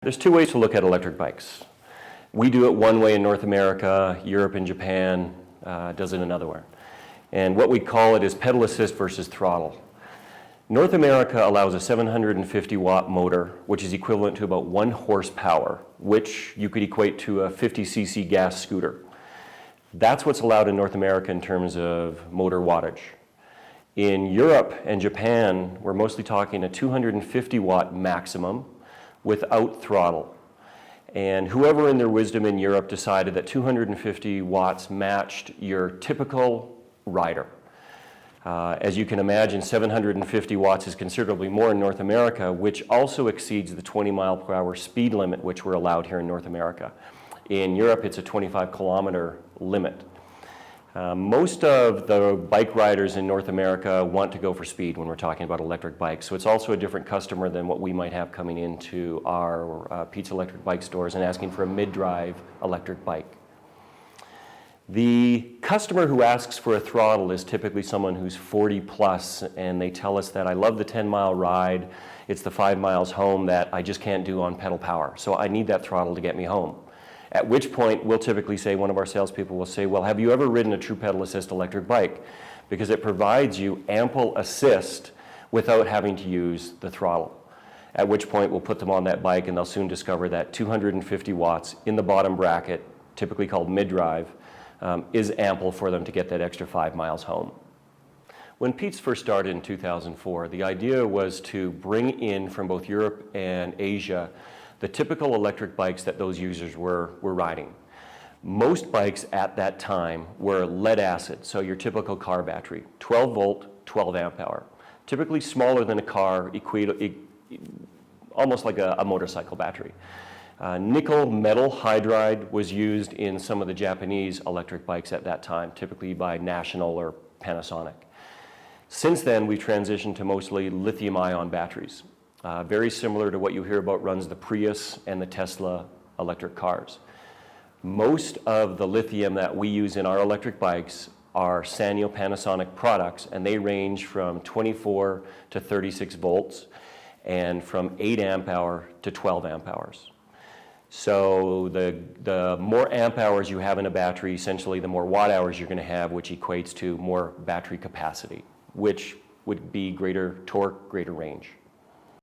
There's two ways to look at electric bikes. We do it one way in North America, Europe and Japan does it another way. And what we call it is pedal assist versus throttle. North America allows a 750 watt motor, which is equivalent to about 1 horsepower, which you could equate to a 50cc gas scooter. That's what's allowed in North America in terms of motor wattage. In Europe and Japan, we're mostly talking a 250 watt maximum without throttle. And whoever in their wisdom in Europe decided that 250 watts matched your typical rider. As you can imagine, 750 watts is considerably more in North America, which also exceeds the 20 mile per hour speed limit which we're allowed here in North America. In Europe, it's a 25 kilometer limit. Most of the bike riders in North America want to go for speed when we're talking about electric bikes. So it's also a different customer than what we might have coming into our Pete's electric bike stores and asking for a mid-drive electric bike. The customer who asks for a throttle is typically someone who's 40 plus, and they tell us that I love the 10-mile ride, it's the 5 miles home that I just can't do on pedal power, so I need that throttle to get me home. At which point we'll typically say, one of our salespeople will say, well, have you ever ridden a true pedal assist electric bike? Because it provides you ample assist without having to use the throttle. At which point we'll put them on that bike and they'll soon discover that 250 watts in the bottom bracket, typically called mid-drive, is ample for them to get that extra 5 miles home. When Pete's first started in 2004, the idea was to bring in from both Europe and Asia the typical electric bikes that those users were riding. Most bikes at that time were lead acid, so your typical car battery, 12 volt, 12 amp hour. Typically smaller than a car, almost like a motorcycle battery. Nickel metal hydride was used in some of the Japanese electric bikes at that time, typically by National or Panasonic. Since then, we've transitioned to mostly lithium-ion batteries. Very similar to what you hear about runs the Prius and the Tesla electric cars. Most of the lithium that we use in our electric bikes are Sanyo Panasonic products, and they range from 24 to 36 volts and from 8 amp hour to 12 amp hours. So the more amp hours you have in a battery, essentially the more watt hours you're going to have, which equates to more battery capacity, which would be greater torque, greater range.